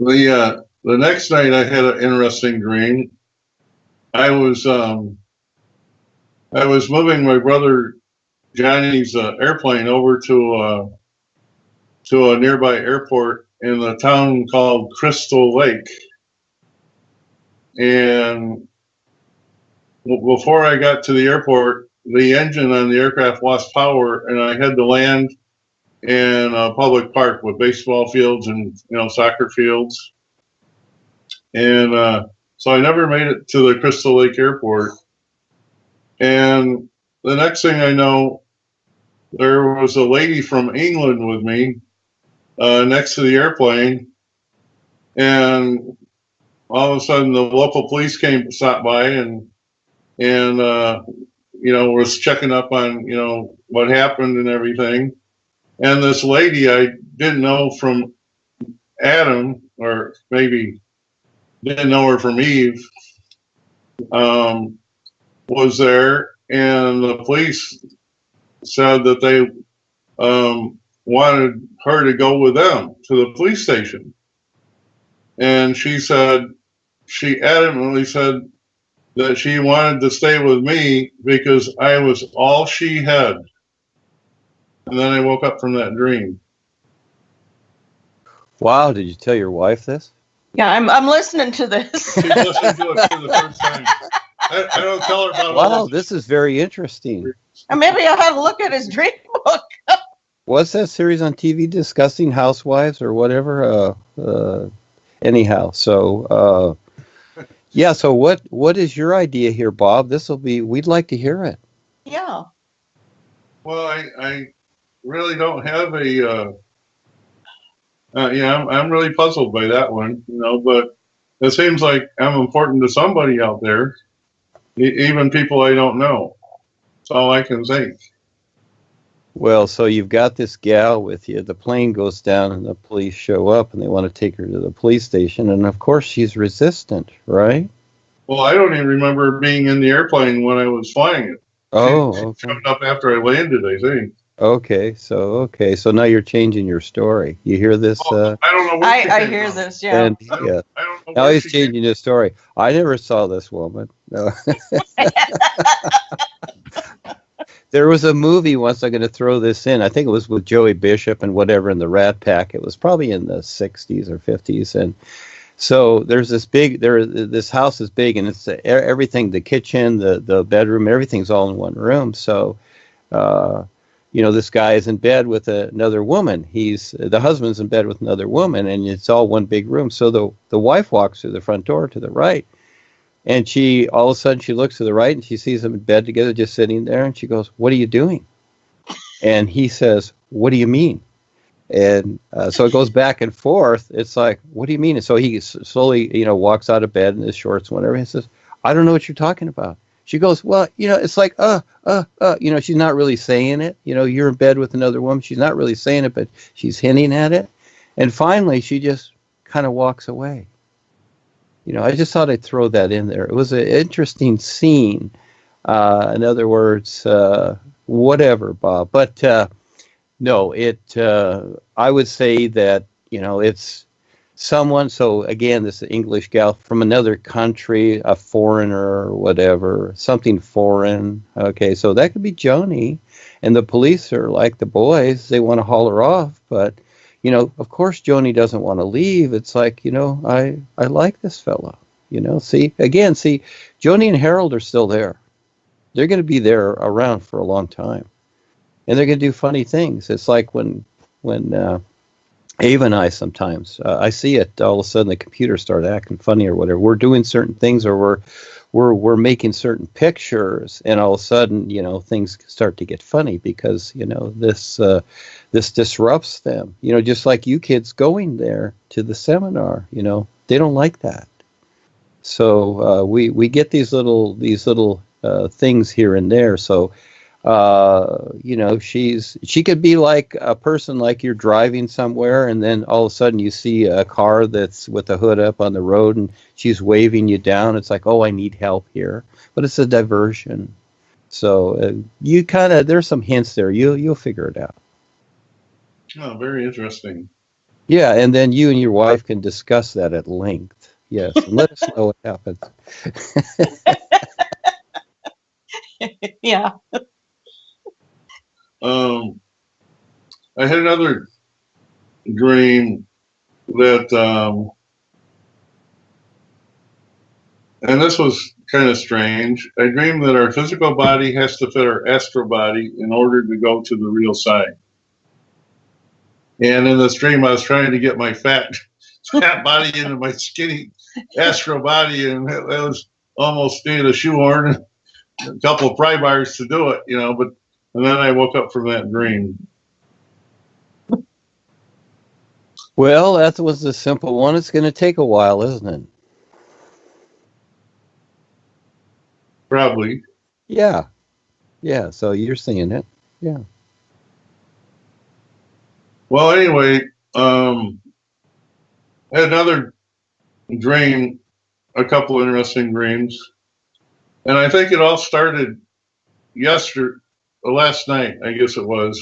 The next night I had an interesting dream. I was moving my brother Johnny's airplane over to a nearby airport in a town called Crystal Lake, and before I got to the airport, the engine on the aircraft lost power, and I had to land in a public park with baseball fields and soccer fields, and so I never made it to the Crystal Lake Airport. And the next thing I know, there was a lady from England with me next to the airplane, and all of a sudden the local police stopped by and was checking up on what happened and everything. And this lady I didn't know from Adam, or maybe didn't know her from Eve, was there, and the police said that they wanted her to go with them to the police station. And she adamantly said that she wanted to stay with me because I was all she had. And then I woke up from that dream. Wow, did you tell your wife this? Yeah, I'm listening to this. She's listening to it for the first time. I don't tell her about Wow, this is very interesting. And maybe I'll have a look at his dream book. What's that series on TV, Discussing Housewives or whatever? Anyhow, so yeah. So what is your idea here, Bob? We'd like to hear it. Yeah. Well, I really don't have a. I'm really puzzled by that one, but it seems like I'm important to somebody out there, even people I don't know. That's all I can say. Well, so you've got this gal with you. The plane goes down and the police show up and they want to take her to the police station. And of course she's resistant, right? Well, I don't even remember being in the airplane when I was flying it. Oh, okay. Coming up after I landed, I think. Okay, so now you're changing your story. You hear this? I don't know. I hear this. Yeah. And, I don't know. Now he's changing his story. I never saw this woman. No. There was a movie once. I'm going to throw this in. I think it was with Joey Bishop and whatever in the Rat Pack. It was probably in the 60s or 50s, and so there's this house is big, and it's everything, the kitchen, the bedroom, everything's all in one room. So this guy is in bed with another woman. The husband's in bed with another woman, and it's all one big room. So the wife walks through the front door to the right, and all of a sudden she looks to the right and she sees them in bed together, just sitting there, and she goes, "What are you doing?" And he says, "What do you mean?" And so it goes back and forth. It's like, "What do you mean?" And so he slowly, walks out of bed in his shorts and whatever. He says, "I don't know what you're talking about." She goes, "Well, it's like, she's not really saying it. You're in bed with another woman. She's not really saying it, but she's hinting at it." And finally, she just kind of walks away. I just thought I'd throw that in there. It was an interesting scene. In other words, whatever, Bob. But no, I would say that, it's someone. So again, this English gal from another country, a foreigner or whatever, something foreign. Okay, so that could be Joni. And the police are like the boys. They want to haul her off, but of course, Joni doesn't want to leave. It's like, I like this fella, see, Joni and Harold are still there. They're going to be there around for a long time, and they're going to do funny things. It's like when Ava and I sometimes, I see it, all of a sudden the computer started acting funny or whatever. We're doing certain things, or we're making certain pictures, and all of a sudden, things start to get funny because, this disrupts them. Just like you kids going there to the seminar, they don't like that. So we get these little things here and there. So she could be like a person, like you're driving somewhere and then all of a sudden you see a car that's with the hood up on the road and she's waving you down. It's like, oh, I need help here, but it's a diversion. So there's some hints there. You'll figure it out. Oh, very interesting. Yeah, and then you and your wife can discuss that at length. Yes, and let us know what happens. Yeah. I had another dream that, and this was kind of strange. I dreamed that our physical body has to fit our astral body in order to go to the real side. And in this dream, I was trying to get my fat body into my skinny astral body, and that was almost needed a shoehorn, a couple of pry bars to do it, but, and then I woke up from that dream. Well, that was a simple one. It's going to take a while, isn't it? Probably. Yeah. Yeah, so you're seeing it. Yeah. Well, anyway, I had another dream, a couple of interesting dreams. And I think it all started last night, I guess it was.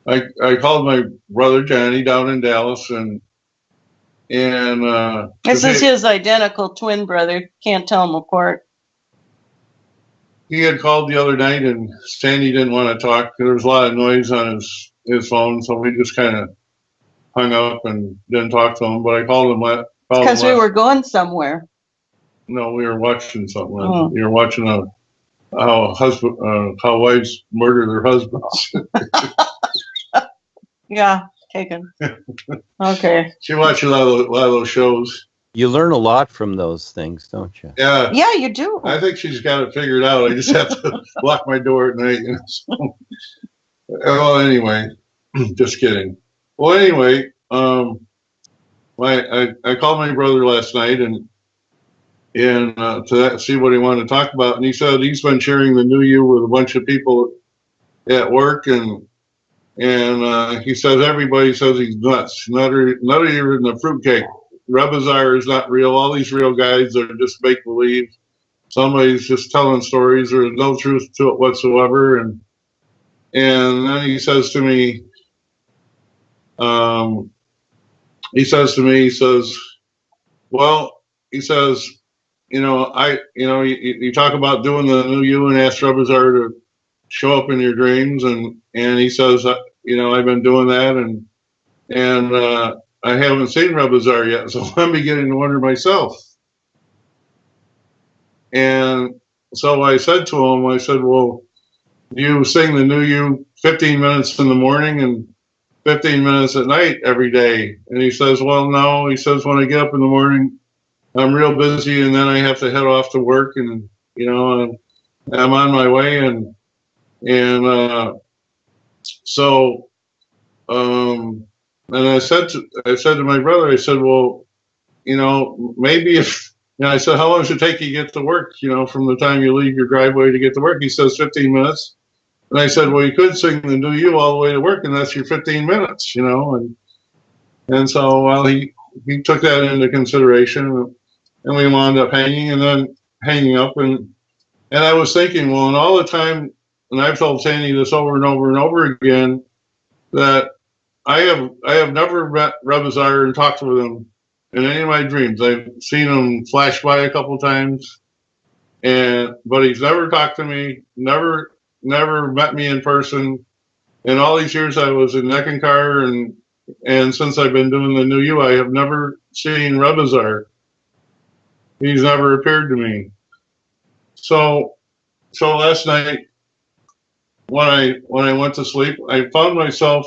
I called my brother Johnny down in Dallas, and This is his identical twin brother. Can't tell him apart. he had called the other night, and Sandy didn't want to talk. There was a lot of noise on his phone, so we just kind of hung up and didn't talk to him. But I called him. Because we were going somewhere. No, we were watching something. Oh. We were watching how wives murder their husbands. Yeah, taken. Okay. She watched a lot of those shows. You learn a lot from those things, don't you? Yeah. Yeah, you do. I think she's got it figured out. I just have to lock my door at night. So. Well, anyway, just kidding. Well, anyway, I called my brother last night and to see what he wanted to talk about, and he said he's been sharing the new you with a bunch of people at work, and he says everybody says he's nuts. Not even the fruitcake. Rebisar is not real. All these real guys are just make believe. Somebody's just telling stories. There's no truth to it whatsoever. And then he says to me, well, he says, you talk about doing the new you and ask Rebisar to show up in your dreams, and he says, I've been doing that, and I haven't seen Rebisar yet, so I'm beginning to wonder myself. And so I said to him, well, do you sing the new you 15 minutes in the morning and 15 minutes at night every day? And he says, well, no. He says, when I get up in the morning, I'm real busy, and then I have to head off to work, and and I'm on my way, and I said to my brother, I said, well, maybe if, I said, how long does it take you to get to work, from the time you leave your driveway to get to work? He says 15 minutes. And I said, well, you could sing the new you all the way to work, and that's your 15 minutes, and so, well, he took that into consideration, and we wound up hanging up, and I was thinking, well, and all the time, and I've told Sandy this over and over and over again, that I have never met Rebisar and talked with him in any of my dreams. I've seen him flash by a couple times, but he's never talked to me, never met me in person. In all these years I was in Eckankar, and since I've been doing the new you, I have never seen Rebisar. He's never appeared to me. So last night, when I went to sleep, I found myself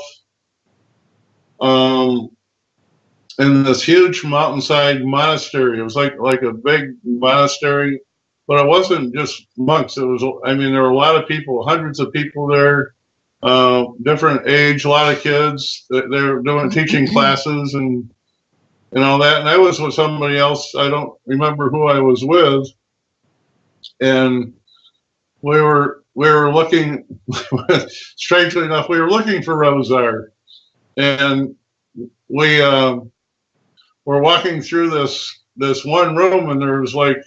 in this huge mountainside monastery. It was like a big monastery, but it wasn't just monks. There were a lot of people, hundreds of people there, different age, a lot of kids. They were teaching classes and all that. And I was with somebody else. I don't remember who I was with. And we were looking, strangely enough, we were looking for Rebisar. And we were walking through this one room, and there was like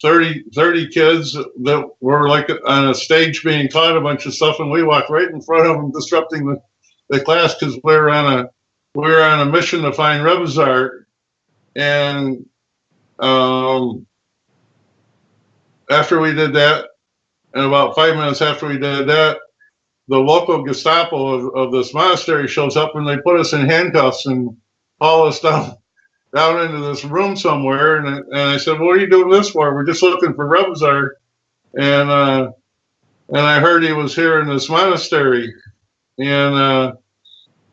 30 kids that were like on a stage being taught a bunch of stuff, and we walked right in front of them, disrupting the class, because we were on we were on a mission to find Rebisar, and after we did that, and about 5 minutes after we did that, the local Gestapo of this monastery shows up, and they put us in handcuffs and haul us down into this room somewhere. And I said, "What are you doing this for?" "We're just looking for Rebisar." And I heard he was here in this monastery. And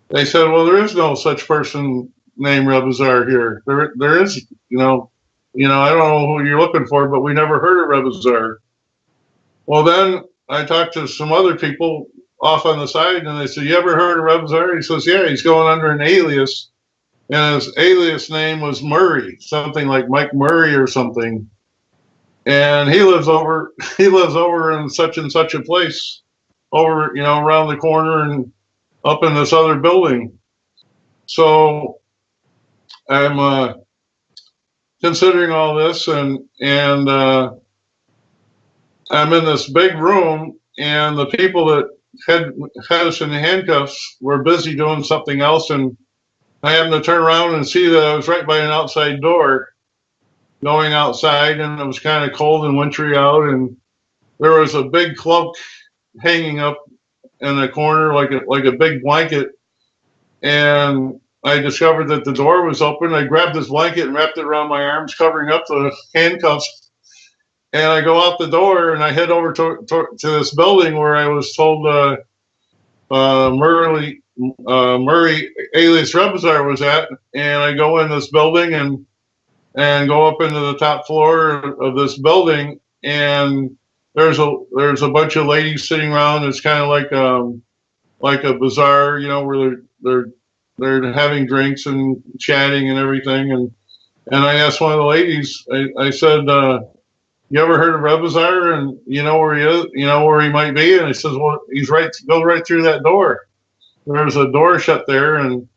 they said, "Well, there is no such person named Rebisar here. There is, I don't know who you're looking for, but we never heard of Rebisar." Well, then I talked to some other people off on the side, and they said, "You ever heard of Rebisar?" He says, "Yeah, he's going under an alias, and his alias name was Murray, something like Mike Murray or something. And he lives over in such and such a place, over, around the corner and up in this other building." So I'm considering all this, and I'm in this big room, and the people that had us in the handcuffs were busy doing something else, and I happened to turn around and see that I was right by an outside door going outside, and it was kind of cold and wintry out, and there was a big cloak hanging up in the corner like a big blanket, and I discovered that the door was open. I grabbed this blanket and wrapped it around my arms, covering up the handcuffs. And I go out the door, and I head over to this building where I was told Murray alias Rebisar was at. And I go in this building and go up into the top floor of this building, and there's a bunch of ladies sitting around. It's kind of like a bazaar, where they're having drinks and chatting and everything. And I asked one of the ladies, I said, "You ever heard of Rebisar, and you know where he is, where he might be?" And he says, "Well, go right through that door. There's a door shut there, and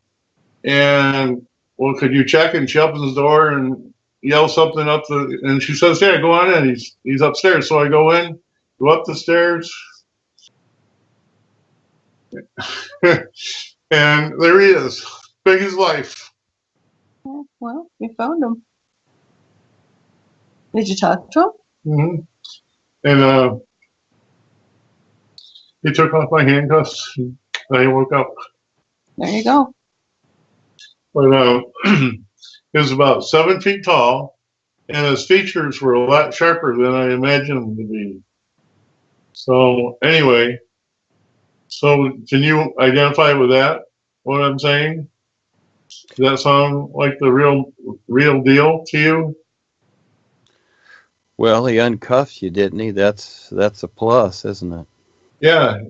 well, could you check?" And she opens the door and yells something up and she says, "Yeah, go on in. He's upstairs." So I go in, go up the stairs, and there he is, big as life. Well, you found him. Did you talk to him? Mm-hmm. And he took off my handcuffs, and I woke up. There you go. But he was about 7 feet tall, and his features were a lot sharper than I imagined them to be. So anyway, can you identify with that, what I'm saying? Does that sound like the real deal to you? Well, he uncuffed you, didn't he? That's a plus, isn't it? Yeah.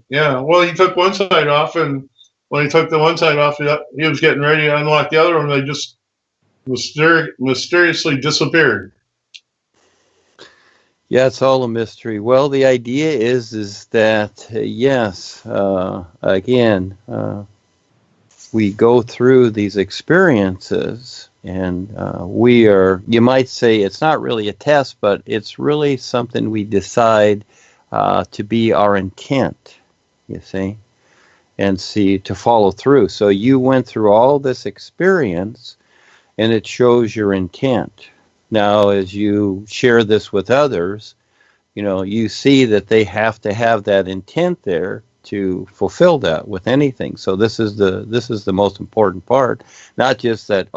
Well, he took one side off, and when he took the one side off, he was getting ready to unlock the other one. They just mysteriously disappeared. Yeah, it's all a mystery. Well, the idea is that yes, again, we go through these experiences, and we are, you might say, it's not really a test, but it's really something we decide to be our intent, you see, and to follow through. So you went through all this experience, and it shows your intent. Now, as you share this with others, you see that they have to have that intent there to fulfill that with anything. So this is the most important part. Not just that,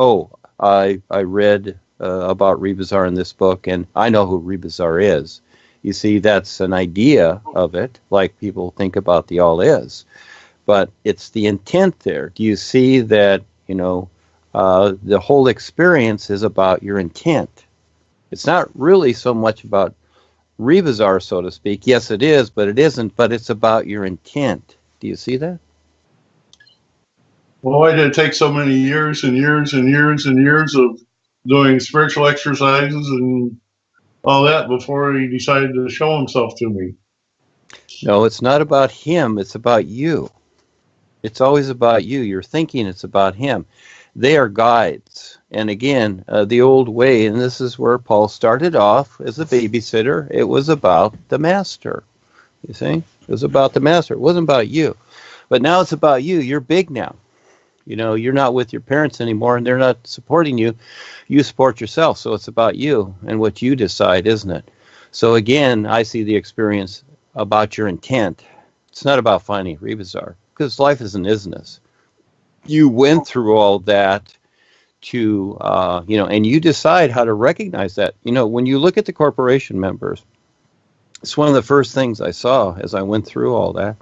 I read about Rebisar in this book, and I know who Rebisar is. You see, that's an idea of it, like people think about the all is. But it's the intent there. Do you see that, the whole experience is about your intent? It's not really so much about Rebisar, so to speak. Yes, it is, but it isn't. But it's about your intent. Do you see that? Well, why did it take so many years and years and years and years of doing spiritual exercises and all that before he decided to show himself to me? No, it's not about him. It's about you. It's always about you. You're thinking it's about him. They are guides. And again, the old way, and this is where Paul started off as a babysitter, it was about the master. You see? It was about the master. It wasn't about you. But now it's about you. You're big now. You're not with your parents anymore, and they're not supporting you. You support yourself, so it's about you and what you decide, isn't it? So again, I see the experience about your intent. It's not about finding Rebisar, because life is an isness. You went through all that to, and you decide how to recognize that. When you look at the corporation members, it's one of the first things I saw as I went through all that,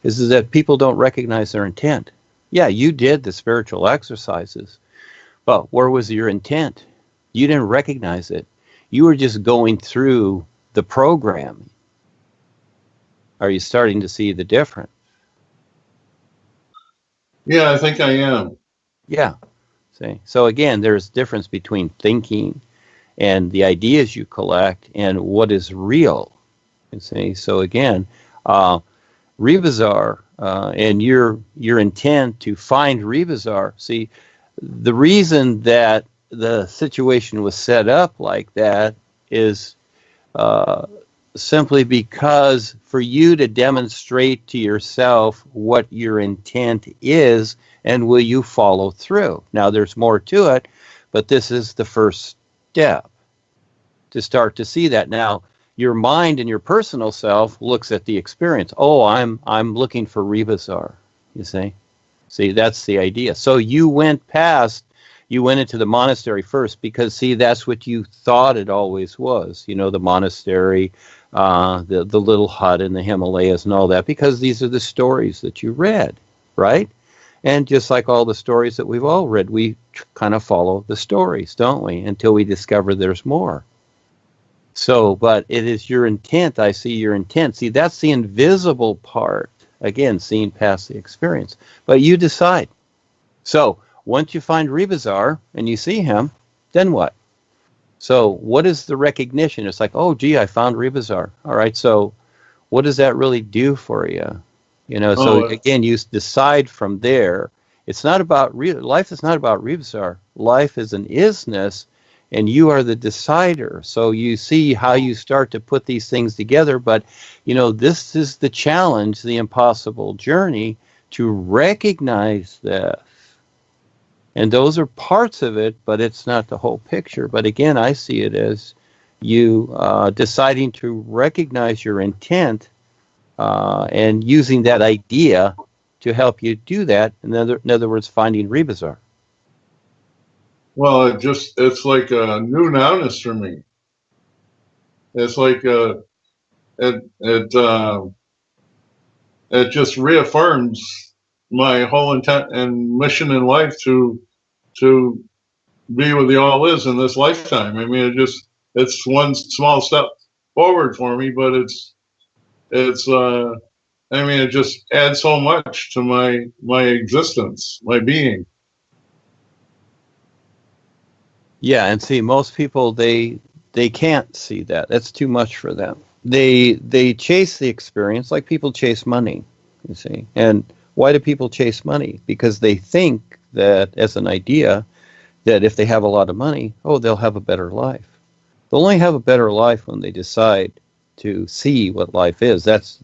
is that people don't recognize their intent. Yeah, you did the spiritual exercises, but where was your intent? You didn't recognize it. You were just going through the program. Are you starting to see the difference? Yeah, I think I am. Yeah. See? So again, there's difference between thinking and the ideas you collect and what is real. You see? So again, Rebisar and your intent to find Rebisar. See, the reason that the situation was set up like that is simply because for you to demonstrate to yourself what your intent is, and will you follow through. Now, there's more to it, but this is the first step to start to see that. Now, your mind and your personal self looks at the experience. Oh, I'm looking for Rebisar, you see? See, that's the idea. So you went into the monastery first because, see, that's what you thought it always was, the monastery, the little hut in the Himalayas and all that, because these are the stories that you read, right? And just like all the stories that we've all read, we kind of follow the stories, don't we, until we discover there's more. So, but it is your intent. I see your intent. See, that's the invisible part. Again, seeing past the experience. But you decide. So, once you find Rebisar and you see him, then what? So, what is the recognition? It's like, oh, gee, I found Rebisar. All right, so what does that really do for you? So again, you decide from there. It's not about life is not about Rebisar. Life is an isness, and you are the decider. So you see how you start to put these things together. But, this is the challenge, the impossible journey, to recognize this. And those are parts of it, but it's not the whole picture. But again, I see it as you deciding to recognize your intent and using that idea to help you do that. In other words, finding Rebisar. Well, it's like a new Nowness for me. It's like it just reaffirms my whole intent and mission in life to be what the all is in this lifetime. I mean, it's one small step forward for me, but it just adds so much to my existence, my being. Yeah, and see, most people, they can't see that. That's too much for them. They chase the experience like people chase money, you see. And why do people chase money? Because they think that, as an idea, that if they have a lot of money, they'll have a better life. They'll only have a better life when they decide to see what life is. That's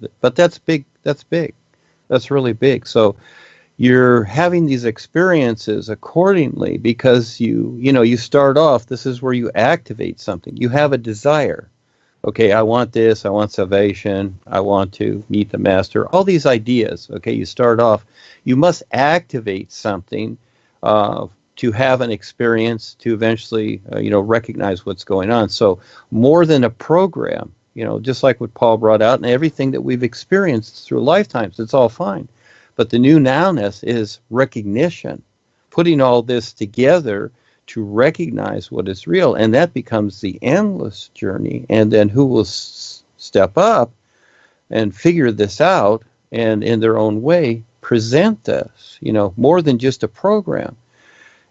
big. That's big. That's really big. So you're having these experiences accordingly because you start off, this is where you activate something. You have a desire. Okay, I want this, I want salvation, I want to meet the master, all these ideas. Okay, you start off, you must activate something to have an experience, to eventually, recognize what's going on. So more than a program, just like what Paul brought out, and everything that we've experienced through lifetimes, it's all fine. But the new Nowness is recognition, putting all this together to recognize what is real, and that becomes the endless journey. And then who will step up and figure this out and in their own way present this, more than just a program.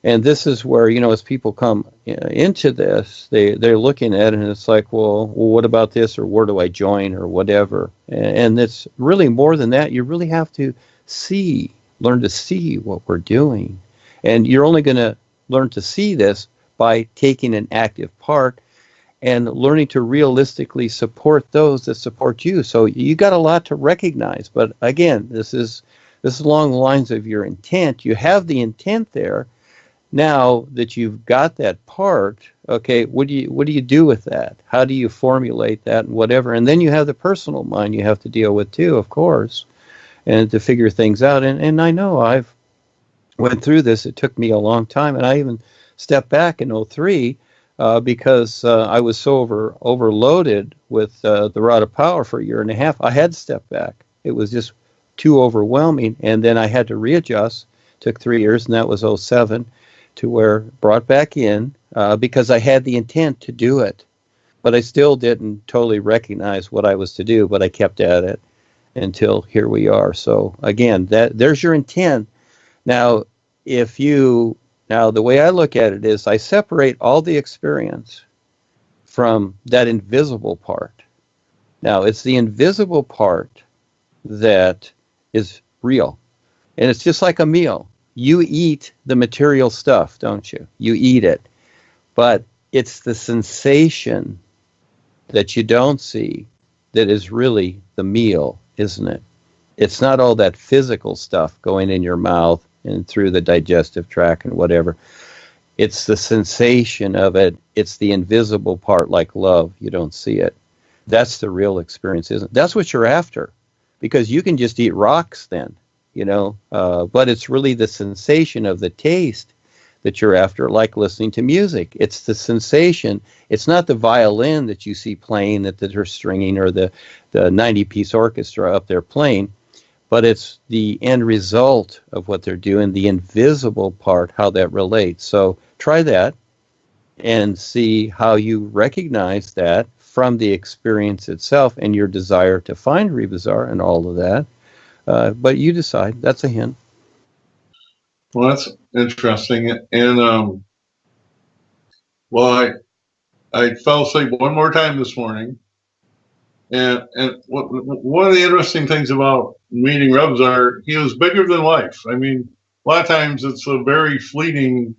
And this is where, as people come into this, they're looking at it and it's like, well, what about this, or where do I join, or whatever. And it's really more than that. You really have to learn to see what we're doing. And you're only going to learn to see this by taking an active part and learning to realistically support those that support you. So you got a lot to recognize. But again, this is This is along the lines of your intent. You have the intent there. Now that you've got that part, okay, what do you do with that? How do you formulate that and whatever? And then you have the personal mind you have to deal with too, of course, and to figure things out. And I know I've went through this. It took me a long time, and I even stepped back in '03 because I was so overloaded with the Rod of Power for a year and a half. I had to step back. It was just too overwhelming, and then I had to readjust. Took 3 years, and that was '07. To where brought back in because I had the intent to do it, but I still didn't totally recognize what I was to do, but I kept at it until here we are. So again, there's your intent. Now, the way I look at it is I separate all the experience from that invisible part. Now, it's the invisible part that is real, and it's just like a meal. You eat the material stuff, don't you? You eat it. But it's the sensation that you don't see that is really the meal, isn't it? It's not all that physical stuff going in your mouth and through the digestive tract and whatever. It's the sensation of it. It's the invisible part, like love. You don't see it. That's the real experience, isn't it? That's what you're after, because you can just eat rocks then. But it's really the sensation of the taste that you're after, like listening to music. It's the sensation. It's not the violin that you see playing that they're stringing, or the 90-piece orchestra up there playing, but it's the end result of what they're doing, the invisible part, how that relates. So try that and see how you recognize that from the experience itself and your desire to find Rebisar and all of that. But you decide. That's a hint. Well, that's interesting. And I fell asleep one more time this morning. And one of the interesting things about meeting Rebisar, he was bigger than life. I mean, a lot of times it's a very fleeting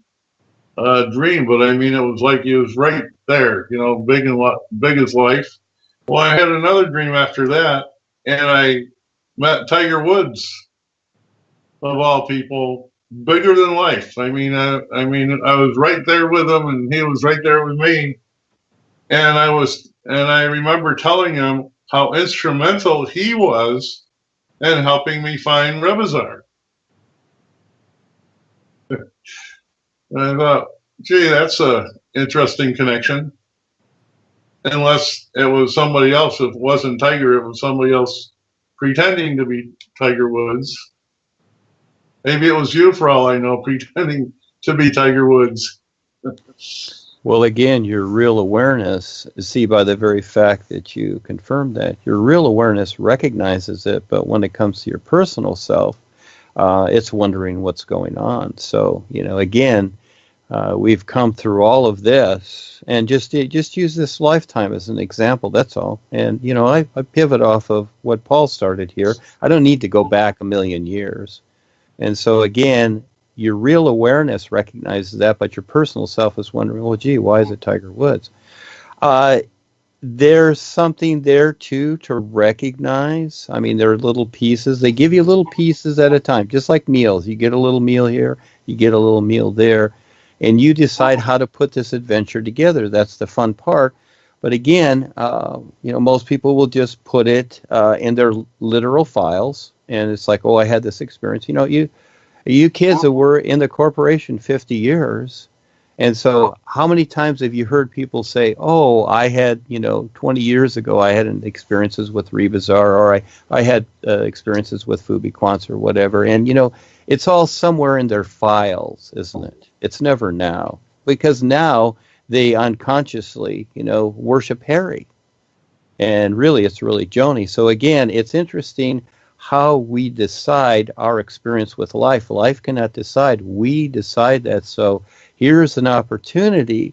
dream, but I mean, it was like he was right there, big as life. Well, I had another dream after that, and I met Tiger Woods, of all people, bigger than life. I mean, I was right there with him, and he was right there with me. And I remember telling him how instrumental he was in helping me find Rebisar. And I thought, gee, that's a interesting connection. Unless it was somebody else. If it wasn't Tiger, it was somebody else pretending to be Tiger Woods. Maybe it was you, for all I know, pretending to be Tiger Woods. Well, again, your real awareness, see, by the very fact that you confirmed that, your real awareness recognizes it, but when it comes to your personal self, it's wondering what's going on. So, again, we've come through all of this, and just use this lifetime as an example, that's all. And, I pivot off of what Paul started here. I don't need to go back a million years. And so, again, your real awareness recognizes that, but your personal self is wondering, well, gee, why is it Tiger Woods? There's something there, too, to recognize. I mean, there are little pieces. They give you little pieces at a time, just like meals. You get a little meal here, you get a little meal there, and you decide how to put this adventure together. That's the fun part. But again, most people will just put it in their literal files, and it's like, oh, I had this experience. You kids that were in the corporation 50 years, and so how many times have you heard people say, oh, I had, 20 years ago, I had experiences with Rebisar, or I had experiences with Fubi Quants or whatever, and, it's all somewhere in their files, isn't it? It's never now, because now they unconsciously, worship Harry, and really it's really Joni. So again, it's interesting how we decide our experience with life. Life cannot decide. We decide that. So here's an opportunity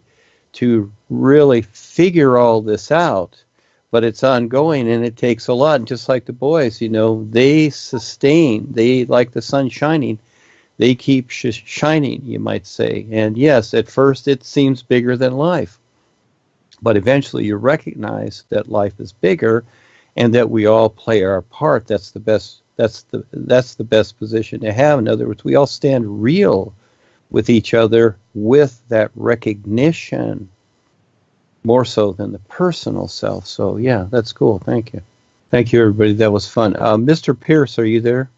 to really figure all this out. But it's ongoing, and it takes a lot. And just like the boys, they sustain. They, like the sun shining, they keep shining, you might say. And yes, at first it seems bigger than life. But eventually you recognize that life is bigger, and that we all play our part. That's the best That's the best position to have. In other words, we all stand real with each other with that recognition more so than the personal self. So yeah, that's cool. Thank you. Thank you, everybody. That was fun. Mr. Pearce, are you there?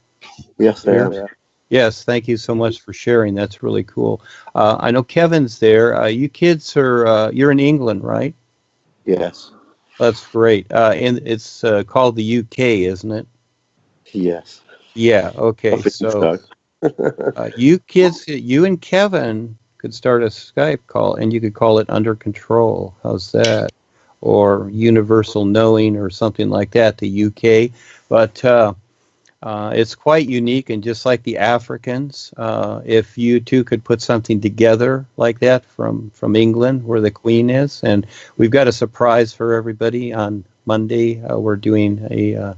Yes, I am. Yes, thank you so much for sharing. That's really cool. I know Kevin's there. You kids are, you're in England, right? Yes. That's great. And it's called the UK, isn't it? Yes. Yeah, okay. I think So you kids, you and Kevin could start a Skype call, and you could call it Under Control. How's that? Or Universal Knowing or something like that, the UK. But it's quite unique, and just like the Africans, if you two could put something together like that from England, where the Queen is, and we've got a surprise for everybody on Monday. We're doing a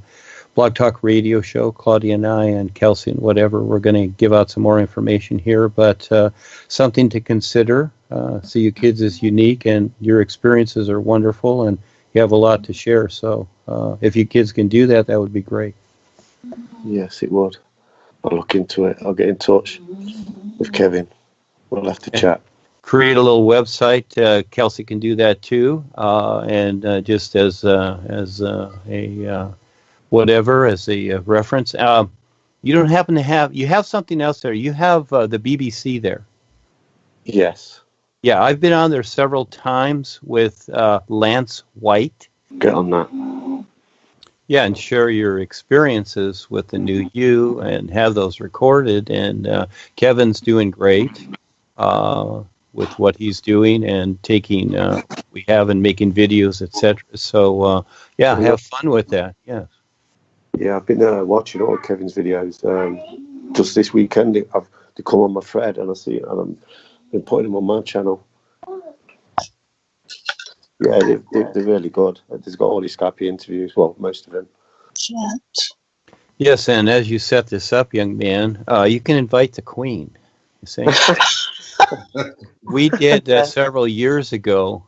Blog Talk radio show, Claudia and I and Kelsey and whatever. We're going to give out some more information here, but something to consider. So you kids is unique, and your experiences are wonderful, and you have a lot to share. So if you kids can do that, that would be great. Yes, it would. I'll look into it. I'll get in touch with Kevin. We'll have to chat. Create a little website. Kelsey can do that too, and just as a whatever as a reference. You don't happen to have, you have something else there. You have the BBC there. Yes. Yeah, I've been on there several times with Lance White. Get on that. Yeah, and share your experiences with the new you and have those recorded. And Kevin's doing great with what he's doing and taking, we have and making videos, etc. So, yeah, have fun with that. Yes. Yeah, I've been watching all Kevin's videos. Just this weekend, they come on my thread, and I see it, and I've been putting them on my channel. Yeah, they're really good. They've got all these Skype interviews, well, most of them. Yes, and as you set this up, young man, you can invite the Queen. You see, we did several years ago.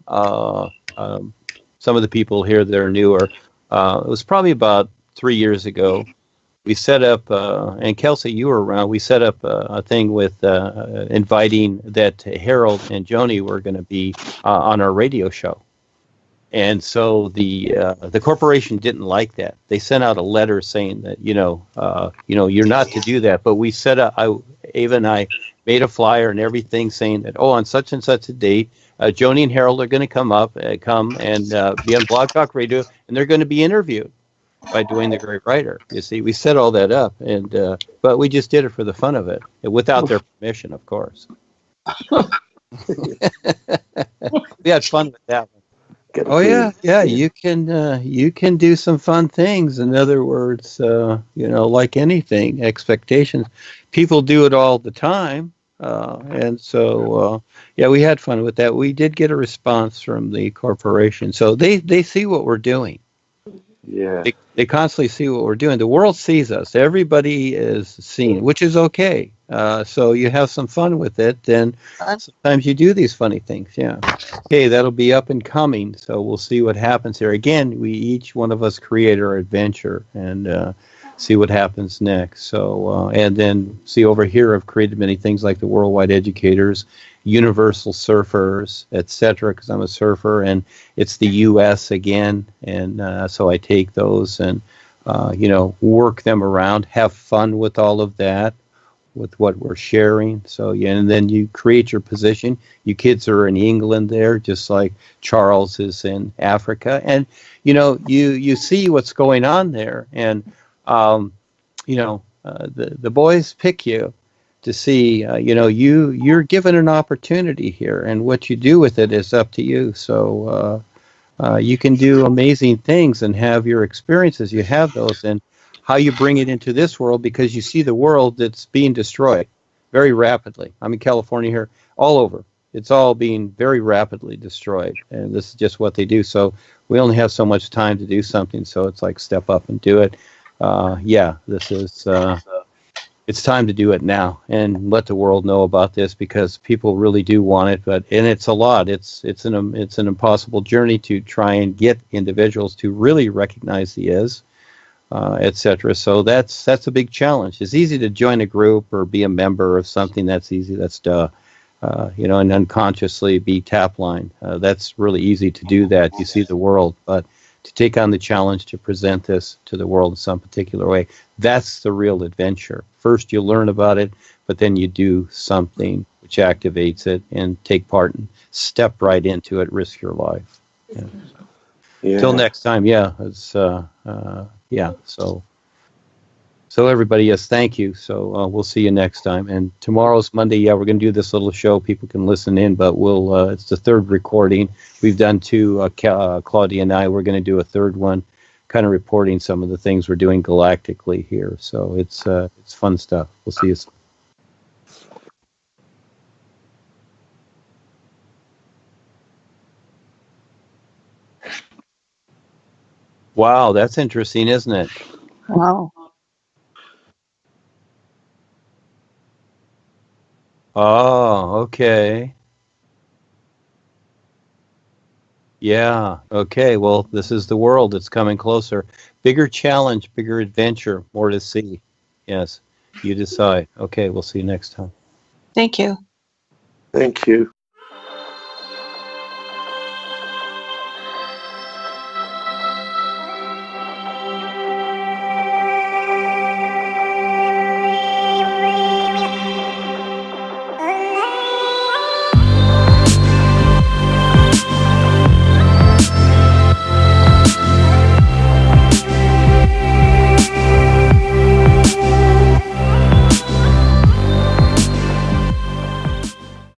Some of the people here that are newer, it was probably about 3 years ago. We set up, and Kelsey, you were around. We set up a thing with inviting that Harold and Joni were going to be on our radio show. And so the corporation didn't like that. They sent out a letter saying that you're not to do that. But we set up. Ava and I made a flyer and everything saying that on such and such a date, Joni and Harold are going to come and be on Blog Talk Radio, and they're going to be interviewed by Duane the Great Writer. You see, we set all that up, and but we just did it for the fun of it, without their permission, of course. We had fun with that one. Oh yeah, you can do some fun things. In other words, like anything, expectations. People do it all the time, and so we had fun with that. We did get a response from the corporation, so they see what we're doing. Yeah, they constantly see what we're doing. The world sees us. Everybody is seen, which is okay. So you have some fun with it, and sometimes you do these funny things. Yeah. Okay, that'll be up and coming. So we'll see what happens here. Again, we each one of us create our adventure and see what happens next. So and then see over here, I've created many things like the Worldwide Educators, Universal Surfers, etc. Because I'm a surfer, and it's the U.S. again, and so I take those and work them around, have fun with all of that, with what we're sharing. So and then you create your position. You kids are in England there, just like Charles is in Africa, and you see what's going on there, and the boys pick you to see, you're given an opportunity here, and what you do with it is up to you. So you can do amazing things and have your experiences. You have those, and how you bring it into this world, because you see the world that's being destroyed very rapidly. I'm in California here, all over. It's all being very rapidly destroyed, and this is just what they do. So we only have so much time to do something, so it's like step up and do it. This is... it's time to do it now and let the world know about this, because people really do want it. And it's a lot. It's an impossible journey to try and get individuals to really recognize the is. etc. So that's a big challenge. It's easy to join a group or be a member of something. That's easy. That's and unconsciously be tap line. That's really easy to do that. You see the world, but to take on the challenge to present this to the world in some particular way, that's the real adventure. First you learn about it, but then you do something which activates it and take part and step right into it, risk your life. Yeah. Yeah. Till next time, So everybody, yes, thank you. So we'll see you next time. And tomorrow's Monday. We're going to do this little show. People can listen in, but it's the third recording. We've done two, Claudia and I. We're going to do a third one, kind of reporting some of the things we're doing galactically here. So it's fun stuff. We'll see you soon. Wow, that's interesting, isn't it? Wow. Oh, okay. Yeah, okay. Well, this is the world. It's coming closer. Bigger challenge, bigger adventure, more to see. Yes, you decide. Okay, we'll see you next time. Thank you. Thank you.